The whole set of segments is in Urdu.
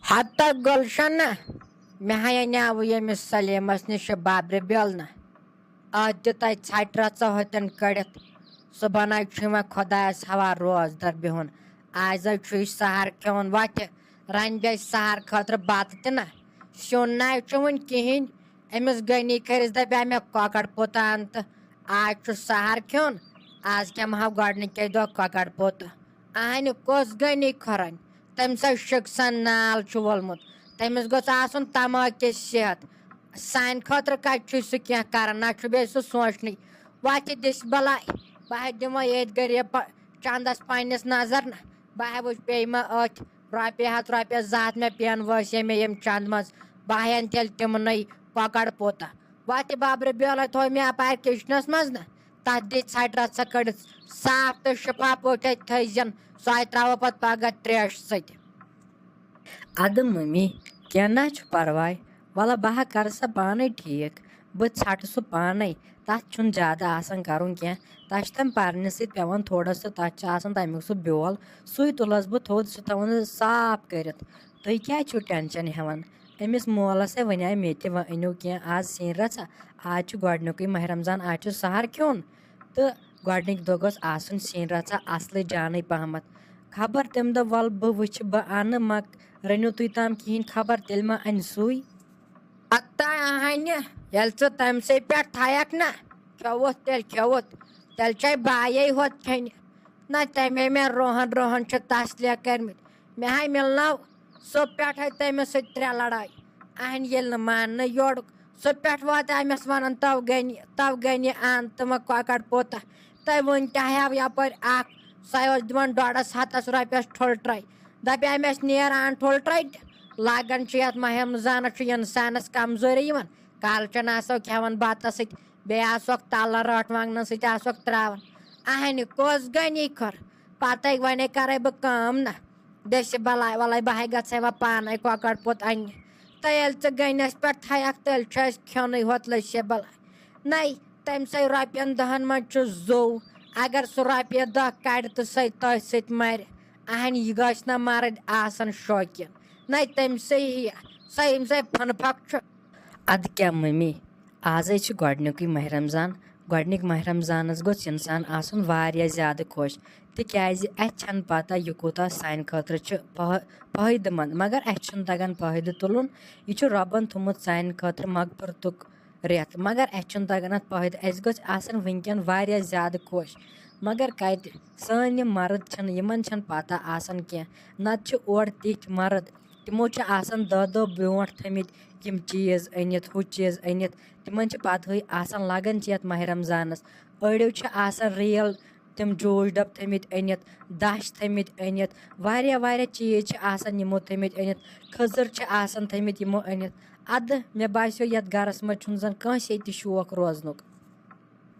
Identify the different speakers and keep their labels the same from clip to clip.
Speaker 1: حتى گلشن مےٚ ہاے نیاو ییٚمِس سلیمس نِش بابرِ بیلنہٕ اَتھ دِ تَتہِ ژھَٹہِ رَژہ ہوٚتٮ۪ن کٔڑِتھ صُبحن حظ چھُ یِوان خۄدایَس حوالہٕ روزدر بِہُن آز حظ چھُ یہِ سحر کھیوٚن وَتہِ رَنہِ بیٚیہِ سحر خٲطرٕ بَتہٕ تہِ نہ سیُن نہ چھُ وٕنہِ کِہیٖنۍ أمِس غنی کھٔرِس دَپیٛاو مےٚ کۄکَر پوٚتہٕ اَن تہٕ آز چھُ سحر کھیوٚن آز کھٮ۪مہٕ ہاو گۄڈنِکے دۄہ کۄکَر پوٚتہٕ اَہنہِ کۄس غنی کھۄرَنۍ تٔمِس حظ شِکسَن نال چھُ وولمُت تٔمِس گوٚژھ آسُن تماکے صحت سانہِ خٲطرٕ کَتہِ چھُ سُہ کینٛہہ کَران نہ چھُ بیٚیہِ سُہ سونٛچنٕے وَتہِ دِس بَلاے بہٕ ہا دِمو ییٚتہِ غریٖب چنٛدَس پنٛنِس نظر نہ بہٕ ہا وٕچھ بیٚیہِ ما أتھۍ رۄپیہِ ہَتھ رۄپیَس 2 ہَتھ مےٚ پٮ۪ن وٲسے مےٚ ییٚمہِ چنٛدٕ منٛز بہٕ ہٮ۪ن تیٚلہِ تِمنٕے کۄکَر پوٚتہ وَتہِ بابرِ بیولے تھوٚو مےٚ اَپارِ کِچنَس منٛز نہ تَتھ دِ ژھَٹہِ رَژھا کٔڑِتھ صاف تہٕ شِفاف پٲٹھۍ اَتہِ تھٲیزٮ۪ن سُہ اَتہِ ترٛاوو پَتہٕ پَگاہ ترٛیشہِ سۭتۍ اَدٕ مٔمی کینٛہہ نہ چھُ پَرواے وَلہٕ بہٕ ہا کَرٕ سا پانَے ٹھیٖک بہٕ ژھَٹہٕ سُہ پانَے تَتھ چھُنہٕ زیادٕ آسان کَرُن کینٛہہ تَتھ چھِ تَمہِ پَرنہِ سۭتۍ پٮ۪وان تھوڑا سُہ تَتھ چھُ آسان تَمیُک سُہ بیول سُے تُلَس بہٕ تھوٚد سُہ تھاوَن بہٕ صاف کٔرِتھ تُہۍ کیٛازِ چھُو ٹٮ۪نشَن ہٮ۪وان أمِس مولَس ہے وَنیٛاے مےٚ تہِ وۄنۍ أنِو کینٛہہ آز سِنۍ رَژھا آز چھُ گۄڈنیُکُے ماہِ رمضان آز چھُ سحر کھیوٚن تہٕ گۄڈنِکۍ دۄہ گوٚژھ آسُن سِنۍ رَژھا اَصلٕے جانٕے پہمَتھ خبر تَمہِ دۄہ وَلہٕ بہٕ وٕچھِ بہٕ اَنہٕ ما رٔنِو تُہۍ تام کِہیٖنۍ خبر تیٚلہِ ما اَنہِ سُے اَتاے اَہنہِ ییٚلہِ ژٕ تٔمسٕے پٮ۪ٹھ تھایَکھ نہ کھیوٚوُتھ تیٚلہِ چھے بایے ہوت کھیٚنہِ نہ تَمے مےٚ روہَن چھِ تسلیہ کٔرمٕتۍ مےٚ ہاے مِلنو سُہ پٮ۪ٹھَے تٔمِس سۭتۍ 3 لڑٲے اَہنہِ ییٚلہِ نہٕ ماننہٕ یورُک سُہ پٮ۪ٹھ واتہِ أمِس وَنان تو گٔنی اَن تہٕ وۄنۍ کۄکَر پوٚتہ تۄہہِ وٕنۍ تہِ ہاو یَپٲرۍ اَکھ سۄ اوس دِوان 150 رۄپیَس ٹھُلہٕ دَپیٛاو مےٚ نیران اَن ٹھُلہٕ تہِ لَگان چھِ یَتھ ماہِ رمضانَس چھُ اِنسانَس کمزوٗری یِوان کالچَن آسو کھٮ۪وان بَتَس سۭتۍ بیٚیہِ آسوکھ تَلَن رٲٹ وانٛگنَن سۭتۍ آسوکھ ترٛاوان اَہنہِ کۄس غنی کھۄر پَتَے وۄنۍ کَرَے بہٕ کٲم نہ دٔسہِ بَلاے وَلَے بہٕ ہَے گژھَے وۄنۍ پانَے کۄکَر پوٚت اَننہِ تہٕ ییٚلہِ ژٕ غنِیَس پٮ۪ٹھ تھایَکھ تیٚلہِ چھُ اَسہِ کھیوٚنُے ہوت لٔسے بَلاے نَے تٔمۍ سٕے رۄپیَن 10 منٛز چھُ زوٚو اگر سُہ رۄپیہِ 10 کَڑِ تہٕ سۄ تٔتھۍ سۭتۍ مَرِ اَہنہِ یہِ گژھِ نہ مَرٕد آسان شوقیٖن نَے تٔمسٕے ہِیا سۄ ییٚمہِ سۭتۍ پھنہٕ پھۄکھ چھُ اَدٕ کیٛاہ مٔمی آزَے چھِ گۄڈنیُکُے ماہِ رمضان گۄڈنِکۍ ماہِ رمضانَس گوٚژھ اِنسان آسُن واریاہ زیادٕ خۄش تِکیٛازِ اَسہِ چھَنہٕ پَتہ یہِ کوٗتاہ سانہِ خٲطرٕ چھُ فٲیدٕ منٛد مگر اَسہِ چھُنہٕ تَگان فٲیدٕ تُلُن یہِ چھُ رۄبَن تھوٚمُت سانہِ خٲطرٕ مغفرتُک رٮ۪تھ مگر اَسہِ چھُنہٕ تَگان اَتھ فٲیدٕ اَسہِ گوٚژھ آسان وٕنکٮ۪ن واریاہ زیادٕ خۄش مگر کَتہِ سٲنۍ یِم مَرٕد چھِنہٕ یِمَن چھَنہٕ پَتہ آسان کینٛہہ نَتہٕ چھِ اورٕ تِتھۍ مَرٕد تِمو چھِ آسان 10 دۄہ برونٛٹھ تھٲمٕتۍ یِم چیٖز أنِتھ ہُہ چیٖز أنِتھ تِمَن چھِ پَتہٕ آسان لَگان چھِ یَتھ ماہِ رمضانَس أڑیو چھِ آسان ریل تِم جوش ڈَبہٕ تھٲمٕتۍ أنِتھ دَچھ تھٲمٕتۍ أنِتھ واریاہ چیٖز چھِ آسان یِمو تھٲمٕتۍ أنِتھ کھٔزٕر چھِ آسان تھٲمٕتۍ یِمو أنِتھ اَدٕ مےٚ باسیو یَتھ گَرَس منٛز چھُنہٕ زَن کٲنٛسے تہِ شوق روزنُک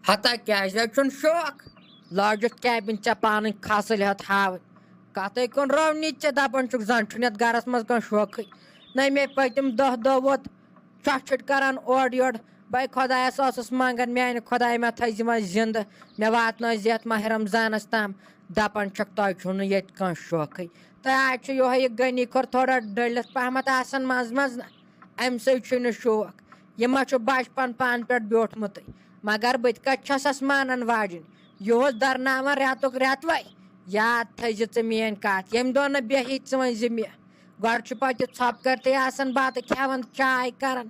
Speaker 1: ہتا کیٛازِ چھُنہٕ شوق لٲجِتھ کیبِن ژےٚ پانٕے کھَسٕلۍ ہَتھ ہاوٕنۍ کَتھٕے کُن رٲونی ژےٚ دَپان چھُکھ زَن چھُنہٕ یَتھ گَرَس منٛز کانٛہہ شوقٕے نَے مےٚ پٔتِم 10 دۄہ ووت چھۄٹھ کَران اورٕ یورٕ بَے خۄدایَس ٲسٕس منٛگان میٛانہِ خۄداے مےٚ تھٲیزِ وۄنۍ زِندٕ مےٚ واتنٲیزِ یَتھ ماہِ رمضانَس تام دَپان چھَکھ تۄہہِ چھُو نہٕ ییٚتہِ کانٛہہ شوقٕے تۄہہِ آز چھُ یِہوٚے یہِ غنی کھۄر تھوڑا ڈٔلِتھ پہمَتھ آسان منٛزٕ نہ اَمہِ سۭتۍ چھُے نہٕ شوق یہِ ما چھُ بَچپَن پانہٕ پٮ۪ٹھ بیوٗٹھمُتٕے مگر بہٕ تہِ کَتہِ چھَسَس مانان واجِنۍ یہِ اوس دَرناوان رٮ۪تُک رٮ۪توَے یاد تھٲیزِ ژٕ میٛٲنۍ کَتھ ییٚمہِ دۄہ نہٕ بیٚہی ژٕ وۄنۍ زِ مےٚ گۄڈٕ چھُ پَتہٕ یہِ ژھۄپہٕ کٔرتھٕے آسان بَتہٕ کھٮ۪وان چاے کَران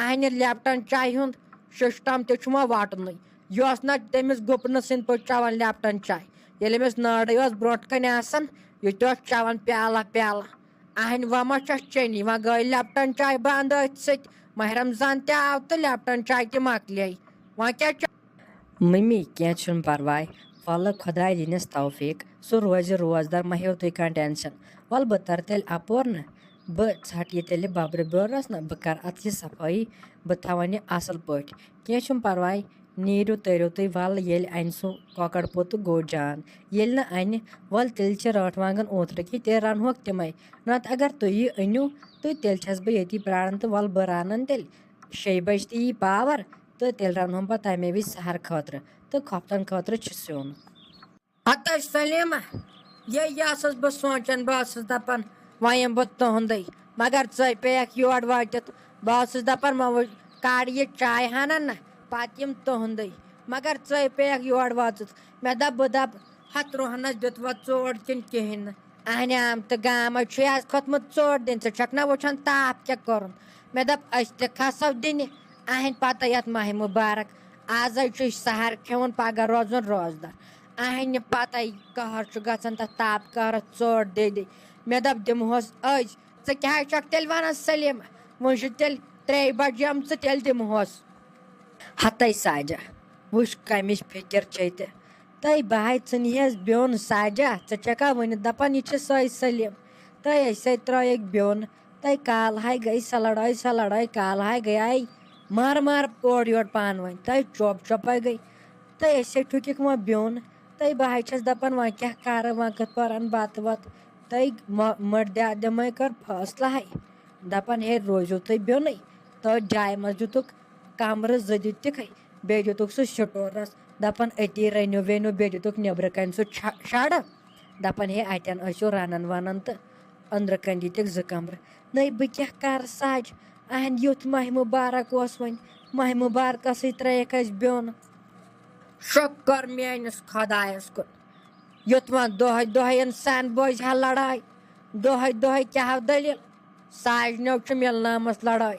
Speaker 1: اَہنہِ لیپٹَن چاے ہُنٛد شِشٹَم تہِ چھُ وۄنۍ وَٹنُے یہِ اوس نہ تٔمِس گُپنہٕ سٕنٛدۍ پٲٹھۍ چٮ۪وان لیپٹَن چاے ییٚلہِ أمِس نٲرٕے ٲس برونٛٹھ کَنۍ آسان یہِ تہِ اوس چٮ۪وان پیالہ اَہنہِ وۄنۍ ما چھَس چیٚنی وۄنۍ گٔے لیپٹَن چاے بنٛد أتھۍ سۭتۍ ماہِ رمضان تہِ آو تہٕ لیپٹَن چاے تہِ مۄکلے وۄنۍ کیٛاہ مٔمی کینٛہہ چھُنہٕ پَرواے وَلہٕ خۄداے دِنَس توفیٖق سُہ روزِ روزدار مہ ہیٚیِو تُہۍ کانٛہہ ٹٮ۪نشَن وَلہٕ بہٕ تَرٕ تیٚلہِ اَپور نہ بہٕ ژھَٹہٕ یہِ تیٚلہِ بَبرِ بیولَس نہ بہٕ کَرٕ اَتھ یہِ صفٲیی بہٕ تھاوَن یہِ اَصٕل پٲٹھۍ کینٛہہ چھُنہٕ پَرواے نیٖرِو تٔرِو تُہۍ وَلہٕ ییٚلہِ اَنہِ سُہ کۄکَر پوٚتُہ گوٚو جان ییٚلہِ نہٕ اَنہِ وَلہٕ تیٚلہِ چھِ رٲٹھ وانٛگَن اوترٕکی تیٚلہِ رَنہوکھ تِمَے نَتہٕ اگر تُہی أنِو تہٕ تیٚلہِ چھَس بہٕ ییٚتی پیاران تہٕ وَلہٕ بہٕ رَنَن تیٚلہِ 6 بَجہِ تہِ یی پاوَر تہٕ تیٚلہِ رَنہون پَتہٕ تَمے وِزِ سحر خٲطرٕ تہٕ کھۄفتَن خٲطرٕ چھُ سیُن ہتا سلیما یہِ ٲسٕس بہٕ سونٛچان بہٕ ٲسٕس دَپان وۄنۍ یِمہٕ بہٕ تُہُنٛدُے مگر ژٕ پیٚیَکھ یور وٲتِتھ بہٕ ٲسٕس دَپان کَڑ یہِ چاے ہنا نہ پَتہٕ یِم تُہُنٛدُے مگر ژٕ پیٚیَکھ یور وٲژٕتھ مےٚ دوٚپ بہٕ دَپہٕ ہَتھ رۄہنَس دِتوا ژوٚٹ کِنہٕ کِہیٖنۍ نہٕ اہنیٛام تہٕ گامَس چھُے آز کھوٚتمُت ژوٚٹ دِنہِ ژٕ چھَکھ نہ وٕچھان تاپھ کیٛاہ کوٚرُن مےٚ دوٚپ أسۍ تہِ کھسو دِنہِ اہنہِ پَتہٕ یَتھ ماہِ مُبارک آزَے چھُے سحر کھیوٚن پَگاہ روزُن روزدار اہنہِ پَتَے قہر چھُ گژھان تَتھ تاپہٕ قہرَس ژوٚٹ دِدِ مےٚ دوٚپ دِمہوس أزۍ ژٕ کیٛاہ حظ چھَکھ تیٚلہِ وَنان سلیٖما وۄنۍ چھُ تیٚلہِ 3 بَجیمژٕ تیٚلہِ دِمہوس ہَتَے ساجا وٕچھ کَمِچ فِکِر چھے تہِ تہٕ بہٕ ہاے ژٕ نِہَس بیوٚن ساجا ژٕ چھَکھا ؤنِتھ دَپان یہِ چھِ سۄے سلیٖم تہٕ أسے ترٛٲیِکھ بیوٚن تہٕ کالہٕ ہاے گٔے سۄ لڑٲے کالہٕ ہاے گٔیے مار اورٕ یورٕ پانہٕ ؤنۍ تہٕ چوپے گٔے تہٕ أسے ٹھُکِکھ وۄنۍ بیوٚن تہٕ بہٕ ہاے چھَس دَپان وۄنۍ کیٛاہ کَرٕ وۄنۍ کِتھ پٲٹھۍ اَنہٕ بَتہٕ وَتہٕ تہٕ مٔردِ دِمَے کٔر فٲصلہٕ ہاے دَپان ہے روزِو تُہۍ بیوٚنٕے تہٕ جایہِ منٛز دِتُکھ کَمرٕ 2 دِتِکھٕے بیٚیہِ دِتُکھ سُہ سٹورَس دَپان أتی رٔنِو ویٚنِو بیٚیہِ دِتُکھ نیٚبرٕ کَنۍ سُہ شَڈٕ دَپان ہے اَتٮ۪ن ٲسِو رَنان وَنان تہٕ أنٛدرٕ کَنۍ دِتِکھ 2 کَمرٕ نٔے بہٕ کیٛاہ کَرٕ ساج اہنہِ یُتھ ماہِ مُبارک اوس وۄنۍ ماہِ مُبارکَسٕے ترٛٲیِکھ اَسہِ بیوٚن شُکر میٛٲنِس خۄدایَس کُن یُتھ وۄنۍ دۄہَے اِنسان بوزِ ہا لڑٲے دۄہَے کیٛاہ دٔلیٖل ساجنیو چھُ مِلنٲمٕژ لڑٲے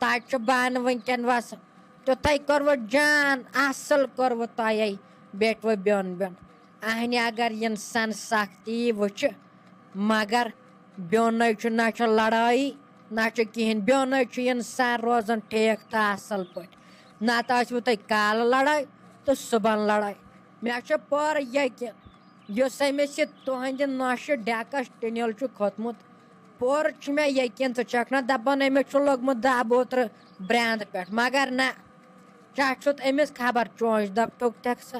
Speaker 1: تَتہِ چھُ بانہٕ وٕنکٮ۪ن وَسان تیُتھَے کوٚروٕ جان اَصٕل کوٚروٕ تۄہے بیٹھوٕ بیوٚن اہنہِ اگر اِنسان سختی وٕچھِ مگر بیوٚنٕے چھُ نہ چھُ لڑٲیی نہ چھُ کِہیٖنۍ بیوٚنٕے چھُ اِنسان روزان ٹھیٖک تہٕ اَصٕل پٲٹھۍ نَتہٕ ٲسوٕ تۄہہِ کالہٕ لڑٲے تہٕ صُبحن لڑٲے مےٚ چھُ پوٗرٕ یقیٖن یُس أمِس یہِ تُہنٛدِ نۄشہِ ڈٮ۪کَس ٹِنِل چھُ کھوٚتمُت پوٗرٕ چھُ مےٚ یقیٖن ژٕ چھَکھ نہ دَپان أمِس چھُ لوٚگمُت دَب اوترٕ برٛینٛدٕ پٮ۪ٹھ مگر نہ کیٛاہ چھُتھ أمِس خبر چونٛچہِ دَب ٹوٚکتھَکھ سا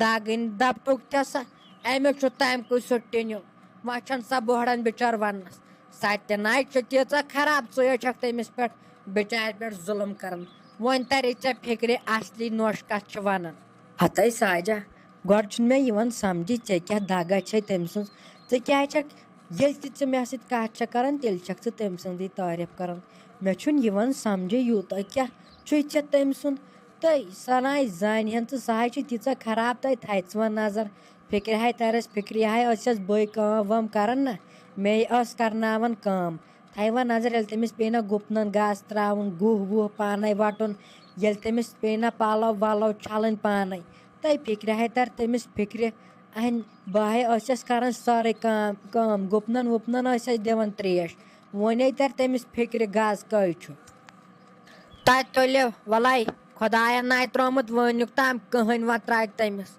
Speaker 1: دَگٕنۍ دَب ٹوٚکتھَس سا أمِس چھُ تَمہِ کُے سُہ ٹِنِل وۄنۍ چھَنہٕ سۄ بوٚہڑَن بِچٲر وَننَس سۄ تہِ نَے چھِ تیٖژاہ خراب ژٕ حظ چھَکھ تٔمِس پٮ۪ٹھ بِچارِ پٮ۪ٹھ ظُلم کَران وۄنۍ تَرے ژےٚ فِکرِ اَصلی نۄش کَتھ چھِ وَنان ہَتَے ساجا گۄڈٕ چھُنہٕ مےٚ یِوان سَمجھی ژےٚ کیٛاہ دَگا چھے تٔمۍ سٕنٛز ژٕ کیٛازِ چھَکھ ییٚلہِ تہِ ژٕ مےٚ سۭتۍ کَتھ چھَکھ کَران تیٚلہِ چھَکھ ژٕ تٔمۍ سٕنٛزٕے تعریٖف کَران مےٚ چھُنہٕ یِوان سَمجھی یوٗتاہ کیٛاہ چھُے ژےٚ تٔمۍ سُنٛد تہٕ سۄ نَے زانہِ ہن تہٕ سۄ حظ چھِ تیٖژاہ خراب تَتہِ تھایہِ ژٕ وۄنۍ نظر فِکرِ ہاے تَرٮ۪س فِکرِ ہاے ٲسٮ۪س بٔے کٲم وٲم کَران نہ مے ٲس کَرناوان کٲم تھایہِ وۄنۍ نظر ییٚلہِ تٔمِس پیٚیہِ نہ گُپنَن گاسہٕ ترٛاوُن گُہہ وُہ پانَے وَٹُن ییٚلہِ تٔمِس پیٚیہِ نہ پَلو وَلو چھَلٕنۍ پانَے تہٕ فِکرِ ہاے تَرِ تٔمِس فِکرِ اہنہِ بہٕ ہاے ٲسٮ۪س کَران سٲرٕے کٲم گُپنَن وُپنَن ٲسۍ اَسہِ دِوان ترٛیش وۄنۍ تَرِ تٔمِس فِکرِ گاسہٕ کٔہۍ چھُ تَتہِ تُلِو وَلَے خۄدایَن نَے ترٛوومُت وٕنیُک تام کٕہٕنۍ وۄنۍ ترٛایہِ تٔمِس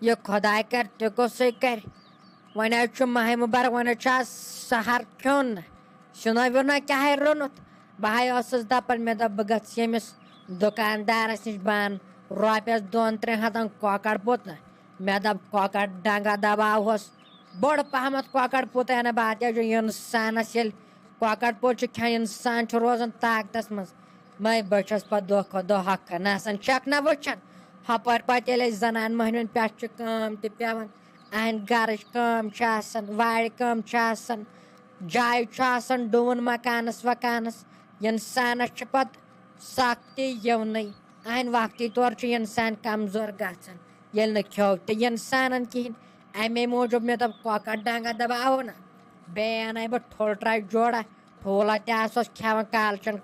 Speaker 1: یہِ خۄداے کَرِ تہِ کُسٕے کَرِ وۄنۍ حظ چھُ ماہِ مُبارک وۄنۍ حظ چھُ آز سحر کھیوٚن نہ سِیُنا وِیُنا کیٛاہ روٚنُتھ بہٕ ہاے ٲسٕس دَپان مےٚ دوٚپ بہٕ گژھٕ ییٚمِس دُکاندارَس نِش بہٕ اَنہٕ رۄپیَس 2-3 ہَتَن کۄکَر پوٚت نہ مےٚ دوٚپ کۄکَر ڈنٛگا دَباوہوس بوٚڑ پَہمَتھ کۄکَر پوٚت اَنہٕ بہٕ اَتہِ حظ چھُ اِنسانَس ییٚلہِ کۄکَر پوٚت چھُ کھٮ۪وان اِنسان چھُ روزان طاقتَس منٛز مے بہٕ چھَس پَتہٕ دۄہ کھۄتہٕ دۄہ ہۄکھان آسان چھَکھ نہ وٕچھان ہُپٲرۍ پَتہٕ ییٚلہِ أسۍ زَنان مٔہنوٮ۪ن پٮ۪ٹھ چھِ کٲم تہِ پٮ۪وان اہنٛدِ گَرٕچ کٲم چھِ آسان وارِ کٲم چھِ آسان جایہِ چھُ آسان ڈوٗن مکانَس وکانَس اِنسانَس چھِ پَتہٕ سختی یِونٕے اہنٛدِ وقتی طور چھُ اِنسان کمزور گژھان ییٚلہِ نہٕ کھیوٚو تہِ اِنسانَن کِہیٖنۍ اَمے موٗجوٗب مےٚ دوٚپ کۄکَر ڈنٛگا دَباوو نہ بیٚیہِ اَنَے بہٕ ٹھوٗل ٹرٛایہِ جوڑا ٹھوٗلا تہِ آسوس کھٮ۪وان کالچَن